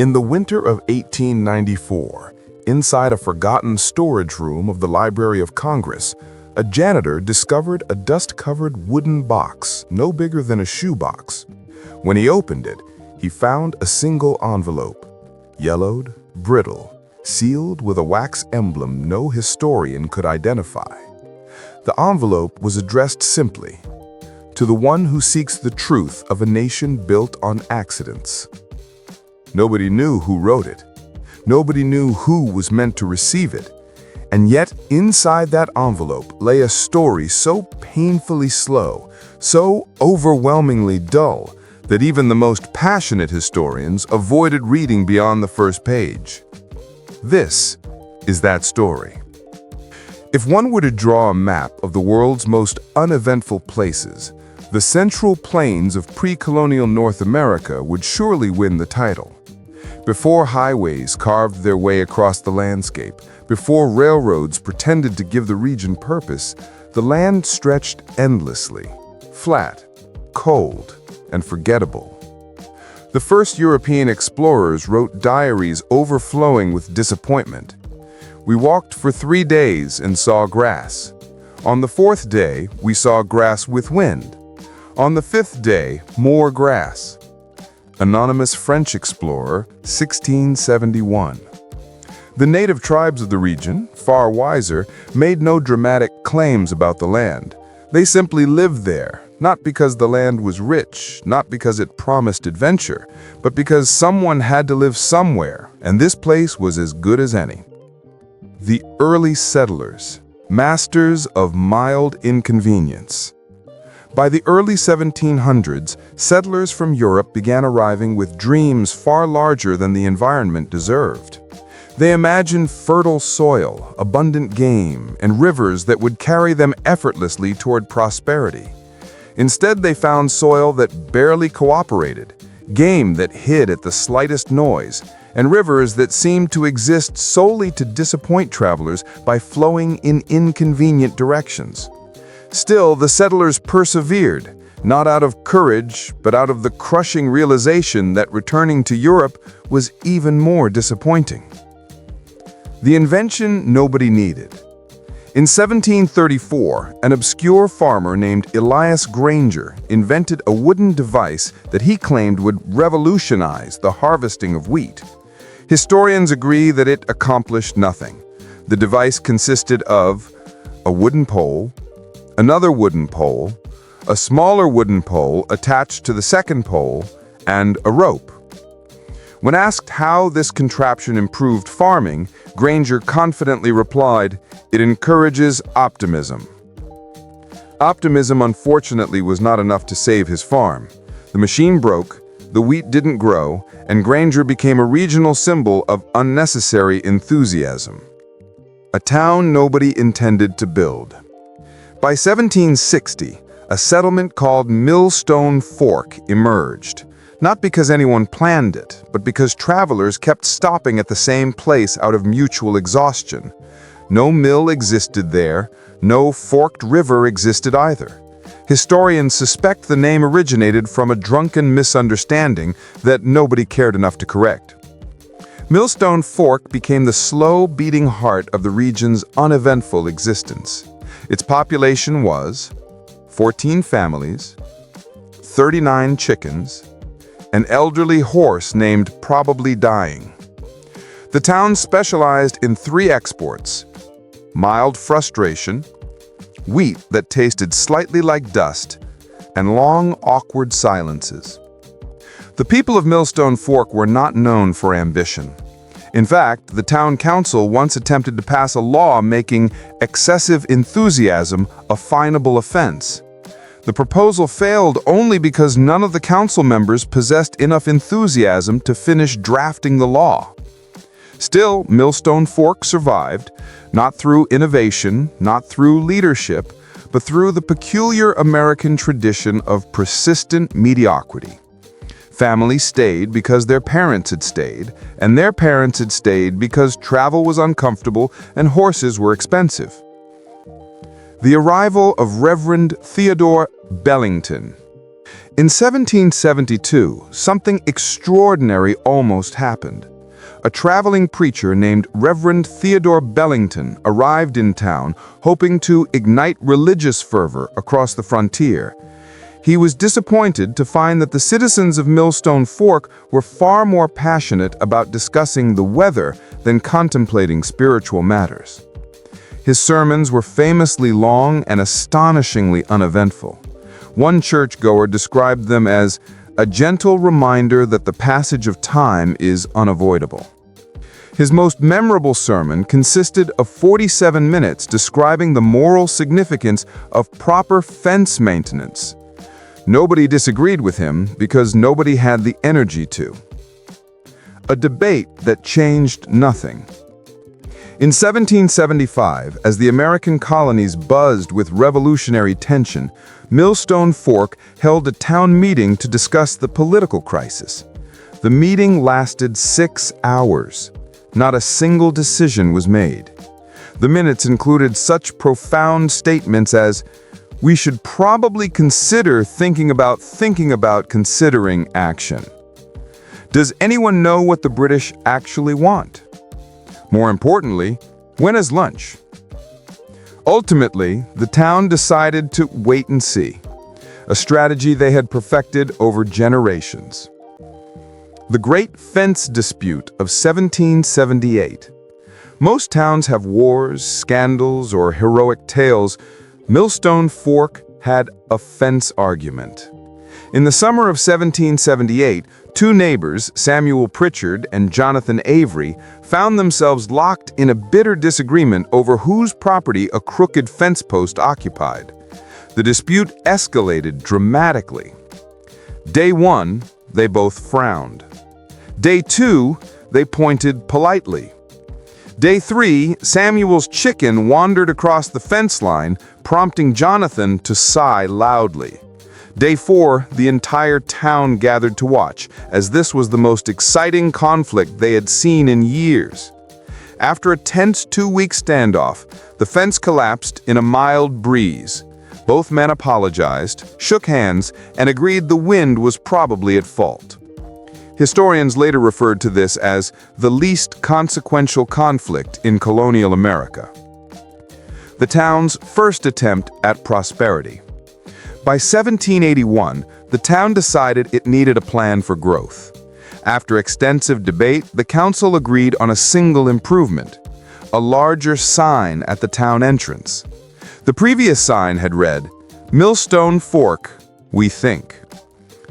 In the winter of 1894, inside a forgotten storage room of the Library of Congress, a janitor discovered a dust-covered wooden box, no bigger than a shoebox. When he opened it, he found a single envelope, yellowed, brittle, sealed with a wax emblem no historian could identify. The envelope was addressed simply, "To the one who seeks the truth of a nation built on accidents." Nobody knew who wrote it. Nobody knew who was meant to receive it. And yet, inside that envelope lay a story so painfully slow, so overwhelmingly dull, that even the most passionate historians avoided reading beyond the first page. This is that story. If one were to draw a map of the world's most uneventful places, the Central Plains of pre-colonial North America would surely win the title. Before highways carved their way across the landscape, before railroads pretended to give the region purpose, the land stretched endlessly, flat, cold, and forgettable. The first European explorers wrote diaries overflowing with disappointment. "We walked for 3 days and saw grass. On the 4th day, we saw grass with wind. On the 5th day, more grass." Anonymous French explorer, 1671. The native tribes of the region, far wiser, made no dramatic claims about the land. They simply lived there, not because the land was rich, not because it promised adventure, but because someone had to live somewhere, and this place was as good as any. The early settlers, masters of mild inconvenience. By the early 1700s, settlers from Europe began arriving with dreams far larger than the environment deserved. They imagined fertile soil, abundant game, and rivers that would carry them effortlessly toward prosperity. Instead, they found soil that barely cooperated, game that hid at the slightest noise, and rivers that seemed to exist solely to disappoint travelers by flowing in inconvenient directions. Still, the settlers persevered, not out of courage, but out of the crushing realization that returning to Europe was even more disappointing. The invention nobody needed. In 1734, an obscure farmer named Elias Granger invented a wooden device that he claimed would revolutionize the harvesting of wheat. Historians agree that it accomplished nothing. The device consisted of a wooden pole, another wooden pole, a smaller wooden pole attached to the second pole, and a rope. When asked how this contraption improved farming, Granger confidently replied, "It encourages optimism." Optimism, unfortunately, was not enough to save his farm. The machine broke, the wheat didn't grow, and Granger became a regional symbol of unnecessary enthusiasm. A town nobody intended to build. By 1760, a settlement called Millstone Fork emerged, not because anyone planned it, but because travelers kept stopping at the same place out of mutual exhaustion. No mill existed there, no forked river existed either. Historians suspect the name originated from a drunken misunderstanding that nobody cared enough to correct. Millstone Fork became the slow-beating heart of the region's uneventful existence. Its population was 14 families, 39 chickens, an elderly horse named Probably Dying. The town specialized in 3 exports: mild frustration, wheat that tasted slightly like dust, and long, awkward silences. The people of Millstone Fork were not known for ambition. In fact, the town council once attempted to pass a law making excessive enthusiasm a finable offense. The proposal failed only because none of the council members possessed enough enthusiasm to finish drafting the law. Still, Millstone Fork survived, not through innovation, not through leadership, but through the peculiar American tradition of persistent mediocrity. Families stayed because their parents had stayed, and their parents had stayed because travel was uncomfortable and horses were expensive. The arrival of Reverend Theodore Bellington. In 1772, something extraordinary almost happened. A traveling preacher named Reverend Theodore Bellington arrived in town hoping to ignite religious fervor across the frontier. He was disappointed to find that the citizens of Millstone Fork were far more passionate about discussing the weather than contemplating spiritual matters. His sermons were famously long and astonishingly uneventful. One churchgoer described them as a gentle reminder that the passage of time is unavoidable. His most memorable sermon consisted of 47 minutes describing the moral significance of proper fence maintenance. Nobody disagreed with him because nobody had the energy to. A debate that changed nothing. In 1775, as the American colonies buzzed with revolutionary tension, Millstone Fork held a town meeting to discuss the political crisis. The meeting lasted 6 hours. Not a single decision was made. The minutes included such profound statements as, "We should probably consider thinking about considering action." Does anyone know what the British actually want? More importantly, when is lunch? Ultimately, the town decided to wait and see, a strategy they had perfected over generations. The Great Fence Dispute of 1778. Most towns have wars, scandals, or heroic tales. Millstone Fork had a fence argument. In the summer of 1778, two neighbors, Samuel Pritchard and Jonathan Avery, found themselves locked in a bitter disagreement over whose property a crooked fence post occupied. The dispute escalated dramatically. Day 1, they both frowned. Day 2, they pointed politely. Day 3, Samuel's chicken wandered across the fence line, prompting Jonathan to sigh loudly. Day 4, the entire town gathered to watch, as this was the most exciting conflict they had seen in years. After a tense 2-week standoff, the fence collapsed in a mild breeze. Both men apologized, shook hands, and agreed the wind was probably at fault. Historians later referred to this as the least consequential conflict in colonial America. The town's first attempt at prosperity. By 1781, the town decided it needed a plan for growth. After extensive debate, the council agreed on a single improvement, a larger sign at the town entrance. The previous sign had read, "Millstone Fork, we think."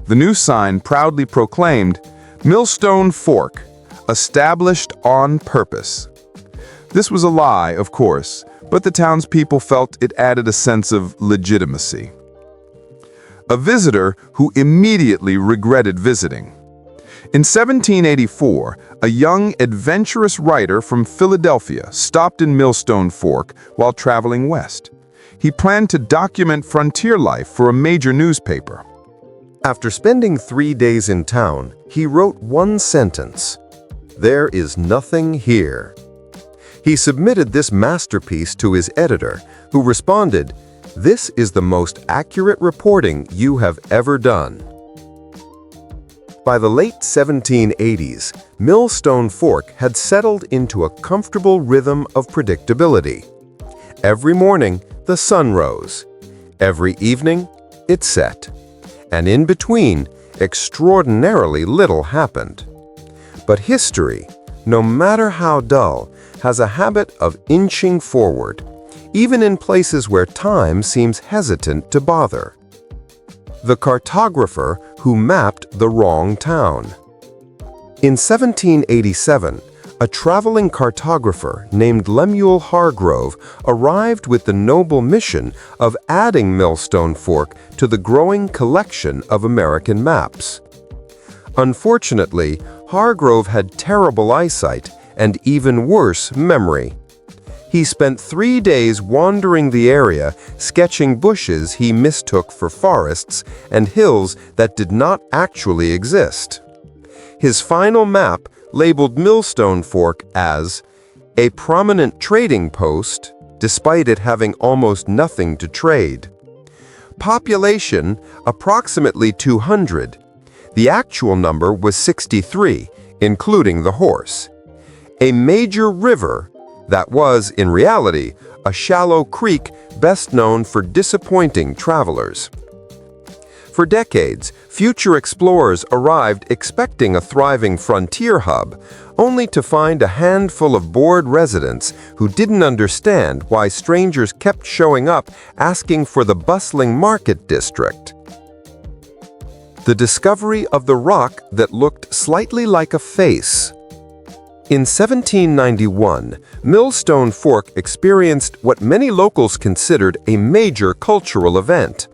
The new sign proudly proclaimed, "Millstone Fork, established on purpose." This was a lie, of course, but the townspeople felt it added a sense of legitimacy. A visitor who immediately regretted visiting. In 1784, a young, adventurous writer from Philadelphia stopped in Millstone Fork while traveling west. He planned to document frontier life for a major newspaper. After spending 3 days in town, he wrote one sentence: "There is nothing here." He submitted this masterpiece to his editor, who responded, "This is the most accurate reporting you have ever done." By the late 1780s, Millstone Fork had settled into a comfortable rhythm of predictability. Every morning, the sun rose. Every evening, it set. And in between, extraordinarily little happened. But history, no matter how dull, has a habit of inching forward, even in places where time seems hesitant to bother. The cartographer who mapped the wrong town. In 1787, a traveling cartographer named Lemuel Hargrove arrived with the noble mission of adding Millstone Fork to the growing collection of American maps. Unfortunately, Hargrove had terrible eyesight and even worse memory. He spent 3 days wandering the area, sketching bushes he mistook for forests and hills that did not actually exist. His final map labeled Millstone Fork as a prominent trading post, despite it having almost nothing to trade. Population, approximately 200. The actual number was 63, including the horse. A major river that was, in reality, a shallow creek best known for disappointing travelers. For decades, future explorers arrived expecting a thriving frontier hub, only to find a handful of bored residents who didn't understand why strangers kept showing up asking for the bustling market district. The discovery of the rock that looked slightly like a face. In 1791, Millstone Fork experienced what many locals considered a major cultural event.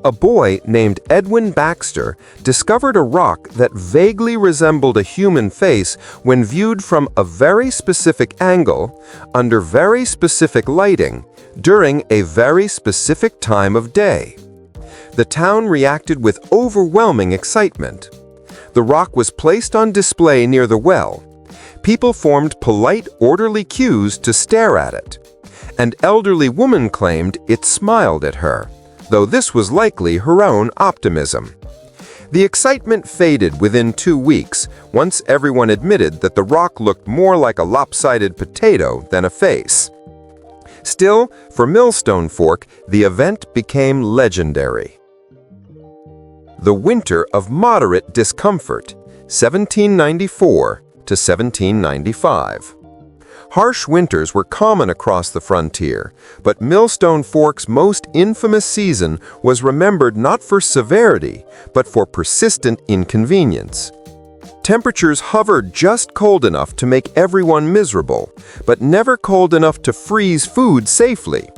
A boy named Edwin Baxter discovered a rock that vaguely resembled a human face when viewed from a very specific angle, under very specific lighting, during a very specific time of day. The town reacted with overwhelming excitement. The rock was placed on display near the well. People formed polite, orderly queues to stare at it. An elderly woman claimed it smiled at her, though this was likely her own optimism. The excitement faded within 2 weeks, once everyone admitted that the rock looked more like a lopsided potato than a face. Still, for Millstone Fork, the event became legendary. The Winter of Moderate Discomfort, 1794 to 1795. Harsh winters were common across the frontier, but Millstone Fork's most infamous season was remembered not for severity, but for persistent inconvenience. Temperatures hovered just cold enough to make everyone miserable, but never cold enough to freeze food safely.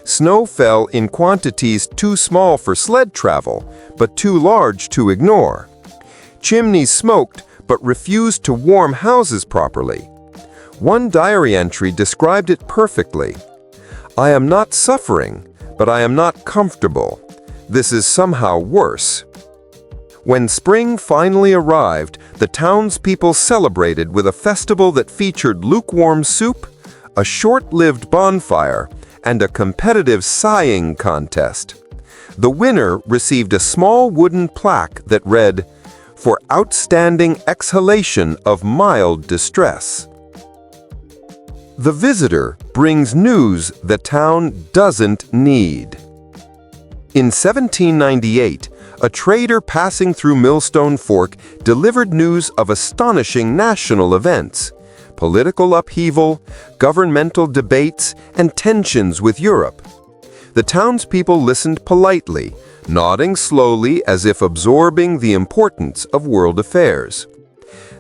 Snow fell in quantities too small for sled travel, but too large to ignore. Chimneys smoked, but refused to warm houses properly. One diary entry described it perfectly. "I am not suffering, but I am not comfortable. This is somehow worse." When spring finally arrived, the townspeople celebrated with a festival that featured lukewarm soup, a short-lived bonfire, and a competitive sighing contest. The winner received a small wooden plaque that read, "For outstanding exhalation of mild distress." The visitor brings news the town doesn't need. In 1798, a trader passing through Millstone Fork delivered news of astonishing national events: political upheaval, governmental debates, and tensions with Europe. The townspeople listened politely, nodding slowly as if absorbing the importance of world affairs.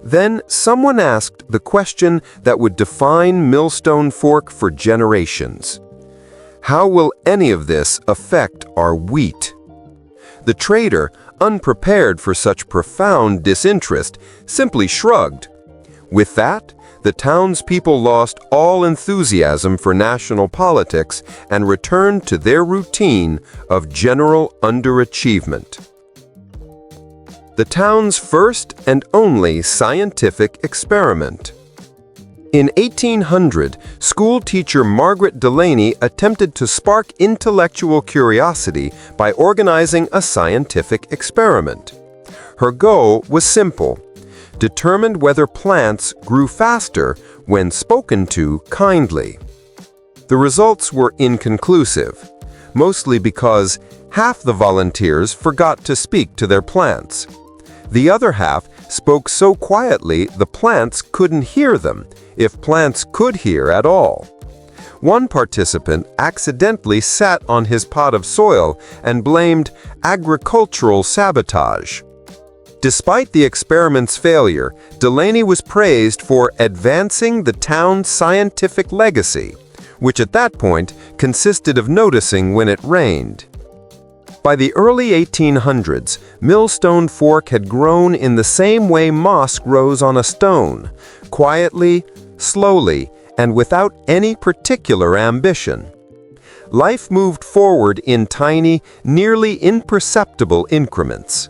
Then someone asked the question that would define Millstone Fork for generations. How will any of this affect our wheat? The trader, unprepared for such profound disinterest, simply shrugged. With that, the townspeople lost all enthusiasm for national politics and returned to their routine of general underachievement. The town's first and only scientific experiment. In 1800, school teacher Margaret Delaney attempted to spark intellectual curiosity by organizing a scientific experiment. Her goal was simple: determine whether plants grew faster when spoken to kindly. The results were inconclusive, mostly because half the volunteers forgot to speak to their plants. The other half spoke so quietly the plants couldn't hear them, if plants could hear at all. One participant accidentally sat on his pot of soil and blamed agricultural sabotage. Despite the experiment's failure, Delaney was praised for advancing the town's scientific legacy, which at that point consisted of noticing when it rained. By the early 1800s, Millstone Fork had grown in the same way moss grows on a stone, quietly, slowly, and without any particular ambition. Life moved forward in tiny, nearly imperceptible increments.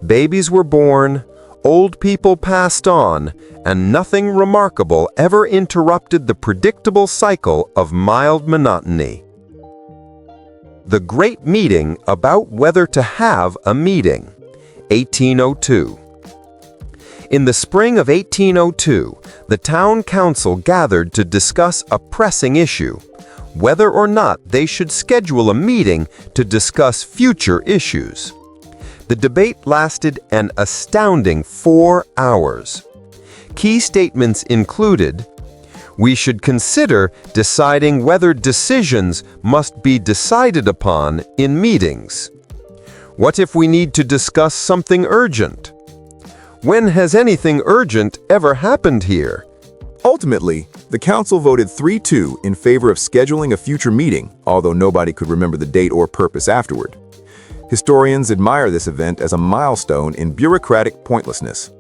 Babies were born, old people passed on, and nothing remarkable ever interrupted the predictable cycle of mild monotony. The Great Meeting about whether to have a meeting, 1802. In the spring of 1802, the town council gathered to discuss a pressing issue, whether or not they should schedule a meeting to discuss future issues. The debate lasted an astounding 4 hours. Key statements included, "We should consider deciding whether decisions must be decided upon in meetings. What if we need to discuss something urgent? When has anything urgent ever happened here?" Ultimately, the council voted 3-2 in favor of scheduling a future meeting, although nobody could remember the date or purpose afterward. Historians admire this event as a milestone in bureaucratic pointlessness.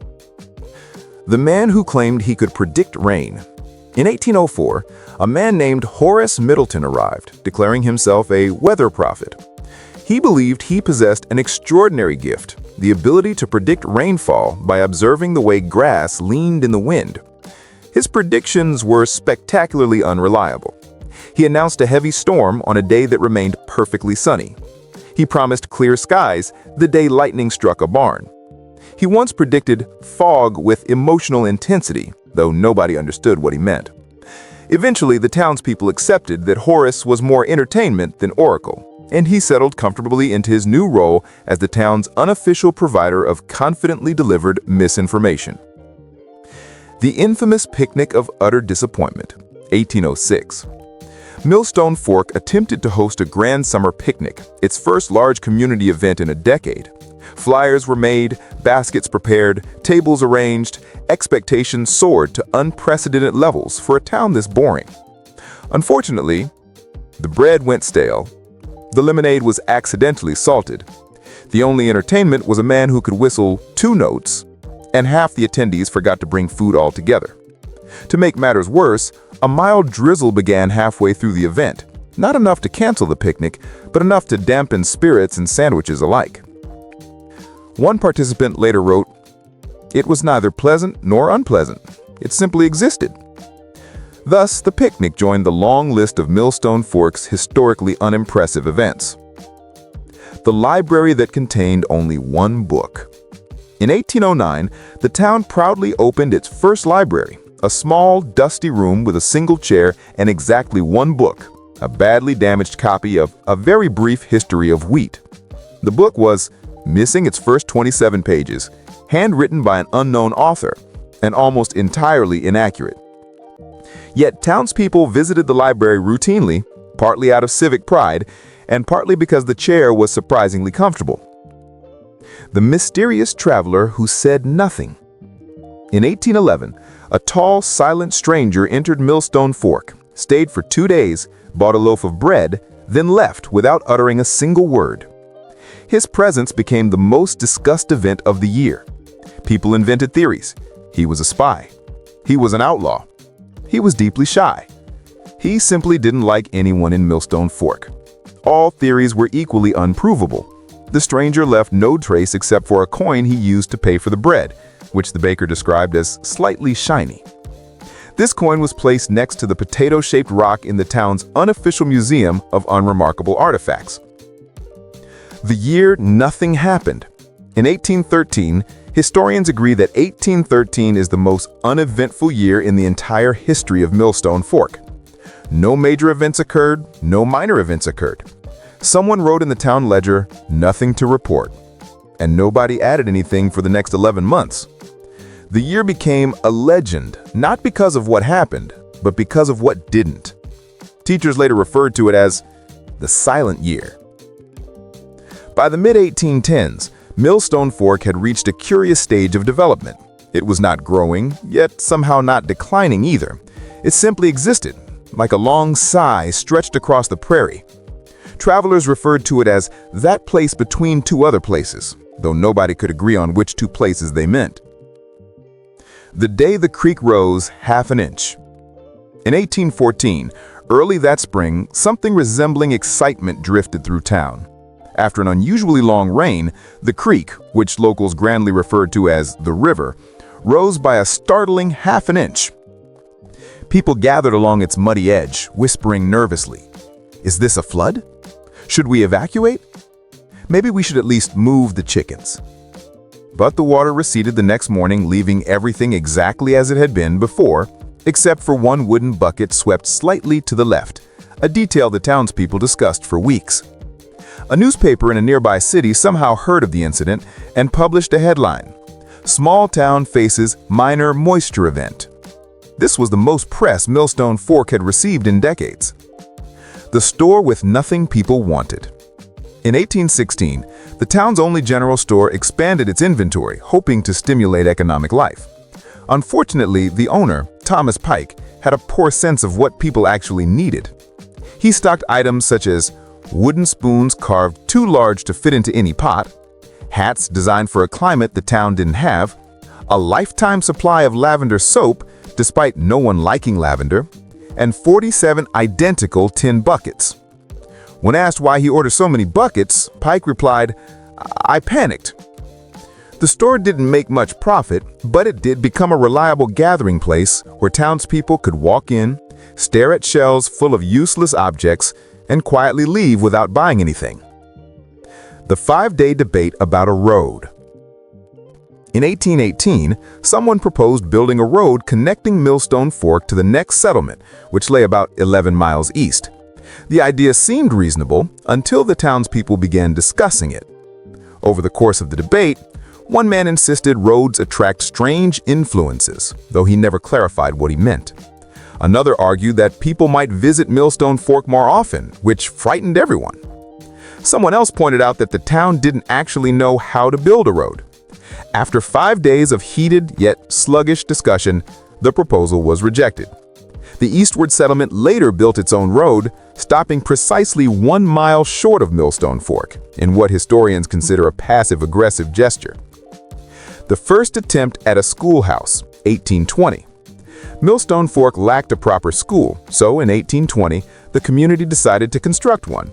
The man who claimed he could predict rain. In 1804, a man named Horace Middleton arrived, declaring himself a weather prophet. He believed he possessed an extraordinary gift, the ability to predict rainfall by observing the way grass leaned in the wind. His predictions were spectacularly unreliable. He announced a heavy storm on a day that remained perfectly sunny. He promised clear skies the day lightning struck a barn. He once predicted fog with emotional intensity, though nobody understood what he meant. Eventually, the townspeople accepted that Horace was more entertainment than oracle, and he settled comfortably into his new role as the town's unofficial provider of confidently delivered misinformation. The infamous Picnic of Utter Disappointment, 1806. Millstone Fork attempted to host a grand summer picnic, its first large community event in a decade. Flyers were made, baskets prepared, tables arranged, expectations soared to unprecedented levels for a town this boring. Unfortunately, the bread went stale. The lemonade was accidentally salted. The only entertainment was a man who could whistle 2 notes, and half the attendees forgot to bring food altogether. To make matters worse, a mild drizzle began halfway through the event, not enough to cancel the picnic, but enough to dampen spirits and sandwiches alike. One participant later wrote, "It was neither pleasant nor unpleasant. It simply existed." Thus, the picnic joined the long list of Millstone Fork's historically unimpressive events. The library that contained only one book. In 1809, the town proudly opened its first library, a small, dusty room with a single chair and exactly one book, a badly damaged copy of A Very Brief History of Wheat. The book was missing its first 27 pages, handwritten by an unknown author, and almost entirely inaccurate. Yet townspeople visited the library routinely, partly out of civic pride, and partly because the chair was surprisingly comfortable. The mysterious traveler who said nothing. In 1811, a tall, silent stranger entered Millstone Fork, stayed for 2 days, bought a loaf of bread, then left without uttering a single word. His presence became the most discussed event of the year. People invented theories. He was a spy. He was an outlaw. He was deeply shy. He simply didn't like anyone in Millstone Fork. All theories were equally unprovable. The stranger left no trace except for a coin he used to pay for the bread, which the baker described as slightly shiny. This coin was placed next to the potato-shaped rock in the town's unofficial museum of unremarkable artifacts. The year nothing happened. In 1813, historians agree that 1813 is the most uneventful year in the entire history of Millstone Fork. No major events occurred, no minor events occurred. Someone wrote in the town ledger, "Nothing to report," and nobody added anything for the next 11 months. The year became a legend, not because of what happened, but because of what didn't. Teachers later referred to it as the silent year. By the mid-1810s, Millstone Fork had reached a curious stage of development. It was not growing, yet somehow not declining either. It simply existed, like a long sigh stretched across the prairie. Travelers referred to it as that place between 2 other places, though nobody could agree on which 2 places they meant. The day the creek rose 1/2 an inch. In 1814, early that spring, something resembling excitement drifted through town. After an unusually long rain, the creek, which locals grandly referred to as the river, rose by a startling 1/2 an inch. People gathered along its muddy edge, whispering nervously, "Is this a flood?" Should we evacuate? Maybe we should at least move the chickens. But the water receded the next morning, leaving everything exactly as it had been before, except for one wooden bucket swept slightly to the left, a detail the townspeople discussed for weeks. A newspaper in a nearby city somehow heard of the incident and published a headline: "Small town faces minor moisture event." This was the most press Millstone Fork had received in decades. The store with nothing people wanted. In 1816, the town's only general store expanded its inventory, hoping to stimulate economic life. Unfortunately, the owner, Thomas Pike, had a poor sense of what people actually needed. He stocked items such as wooden spoons carved too large to fit into any pot, hats designed for a climate the town didn't have, a lifetime supply of lavender soap, despite no one liking lavender, and 47 identical tin buckets. When asked why he ordered so many buckets, Pike replied, "I panicked." The store didn't make much profit, but it did become a reliable gathering place where townspeople could walk in, stare at shelves full of useless objects, and quietly leave without buying anything. The 5-day debate about a road. In 1818, someone proposed building a road connecting Millstone Fork to the next settlement, which lay about 11 miles east. The idea seemed reasonable until the townspeople began discussing it. Over the course of the debate, one man insisted roads attract strange influences, though he never clarified what he meant. Another argued that people might visit Millstone Fork more often, which frightened everyone. Someone else pointed out that the town didn't actually know how to build a road. After 5 days of heated yet sluggish discussion, the proposal was rejected. The eastward settlement later built its own road, stopping precisely 1 mile short of Millstone Fork, in what historians consider a passive-aggressive gesture. The first attempt at a schoolhouse, 1820. Millstone Fork lacked a proper school, so in 1820, the community decided to construct one.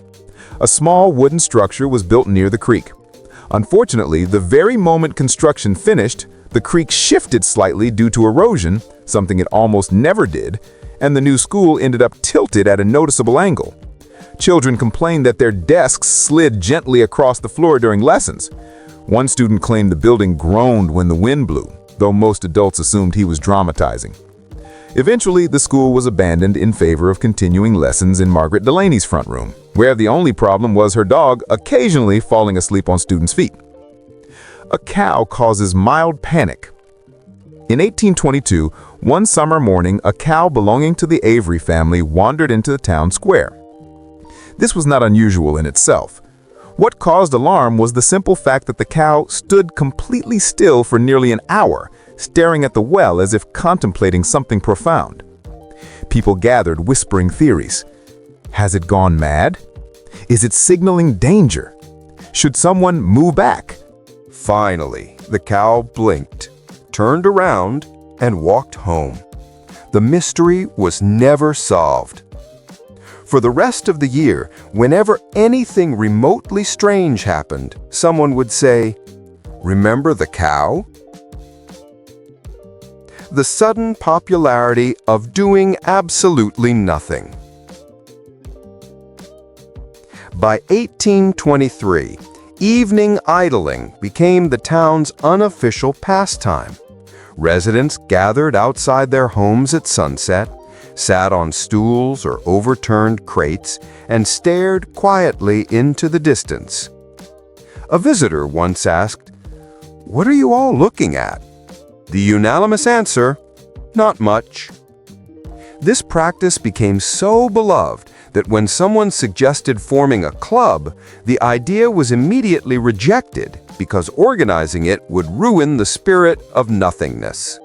A small wooden structure was built near the creek. Unfortunately, the very moment construction finished, the creek shifted slightly due to erosion, something it almost never did, and the new school ended up tilted at a noticeable angle. Children complained that their desks slid gently across the floor during lessons. One student claimed the building groaned when the wind blew, though most adults assumed he was dramatizing. Eventually, the school was abandoned in favor of continuing lessons in Margaret Delaney's front room, where the only problem was her dog occasionally falling asleep on students' feet. A cow causes mild panic. In 1822, one summer morning, a cow belonging to the Avery family wandered into the town square. This was not unusual in itself. What caused alarm was the simple fact that the cow stood completely still for nearly an hour, staring at the well as if contemplating something profound. People gathered, whispering theories. Has it gone mad? Is it signaling danger? Should someone move back? Finally, the cow blinked, turned around, and walked home. The mystery was never solved. For the rest of the year, whenever anything remotely strange happened, someone would say, "Remember the cow?" The sudden popularity of doing absolutely nothing. By 1823, evening idling became the town's unofficial pastime. Residents gathered outside their homes at sunset, sat on stools or overturned crates, and stared quietly into the distance. A visitor once asked, "What are you all looking at?" The unanimous answer, "Not much." This practice became so beloved that when someone suggested forming a club, the idea was immediately rejected because organizing it would ruin the spirit of nothingness.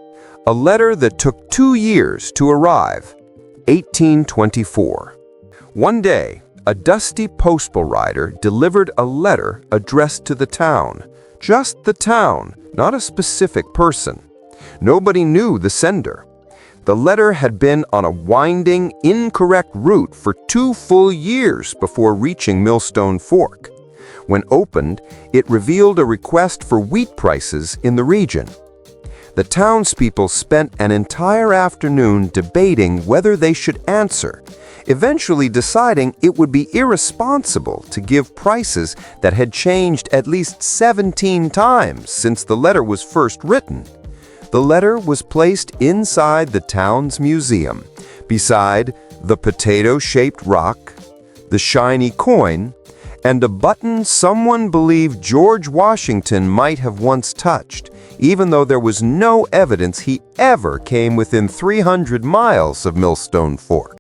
A letter that took 2 years to arrive, 1824. One day, a dusty postal rider delivered a letter addressed to the town. Just the town, not a specific person. Nobody knew the sender. The letter had been on a winding, incorrect route for 2 full years before reaching Millstone Fork. When opened, it revealed a request for wheat prices in the region. The townspeople spent an entire afternoon debating whether they should answer, eventually deciding it would be irresponsible to give prices that had changed at least 17 times since the letter was first written. The letter was placed inside the town's museum, beside the potato-shaped rock, the shiny coin, and a button someone believed George Washington might have once touched, even though there was no evidence he ever came within 300 miles of Millstone Fork.